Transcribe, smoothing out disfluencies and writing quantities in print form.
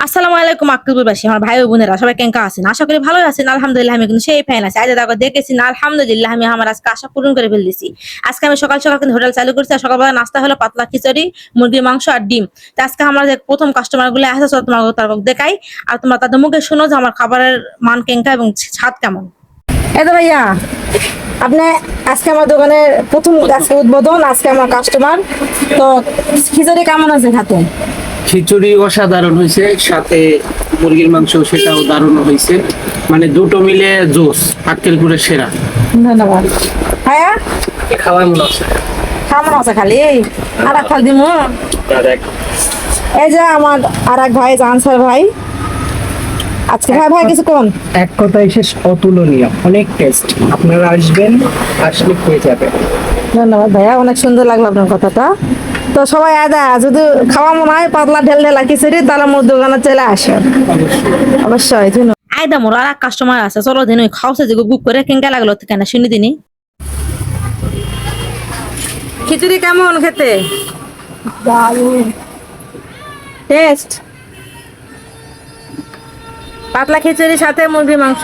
আসসালামু আলাইকুম আক্কেলপুরবাসী, আমার ভাই ও বোনেরা সবাই কেঙ্কা আছেন? আশা করি ভালোই আছেন। আলহামদুলিল্লাহ আমি কিন্তু সেই ফাইন আছি। আজ দেখো দেখেছি না, আলহামদুলিল্লাহ আমি আমার আজকে আশা পূরণ করে ফেলতেছি। আজকে আমি সকাল সকাল কিন্তু হোটেল চালু করছি। আর সকালবেলা নাস্তা হলো পাতলা খিচুড়ি, মুরগির মাংস আর ডিম। তো আজকে আমার যে প্রথম কাস্টমার গুলো আসছে সব তোমার তার দেখাই, আর তোমরা তাদের মুখে শোনো যে আমার খাবারের মান কেঙ্কা এবং স্বাদ কেমন। এই তো ভাইয়া, আপনি আজকে আমার দোকানের প্রথম আজকে উদ্বোধন, আজকে আমার কাস্টমার। তো খিচুড়ি কেমন আছে খাতে? খিচুড়ি অসাধারণ হয়েছে, সাথে মুরগির মাংস সেটাও দারুণ হয়েছে। মানে দুটো মিলে জোস, আক্কেলপুরের সেরা। ধন্যবাদ ভাইয়া। খাওয়াই মনে হচ্ছে কেমন আছে খালি আর এক খাল দিমু। এই যে আমার আর এক ভাই জানসার ভাই, আজকে ভাই ভাই কিছু কোন। এক কথায় শেষ, অতুলনীয়, অনেক টেস্ট। আপনারা আসবেন, আসলে পেয়ে যাবেন। ধন্যবাদ ভাইয়া, অনেক সুন্দর লাগলো আপনার কথাটা। তো সবাই আদা যদি খাওয়া মনে হয় পাতলা ঢেল ঢেলা খিচুড়ি, তাহলে মোর দোকানে চলে আসে অবশ্যই। আয়দা মোর আর এক কাস্টমার আছে, চলো দিন ওই খাওয়াছে যে বুক করে কেঙ্কা লাগলো কেন শুনি দিনই। খিচুড়ি কেমন খেতে? টেস্ট পাতলা খিচুড়ির সাথে মুরগির মাংস।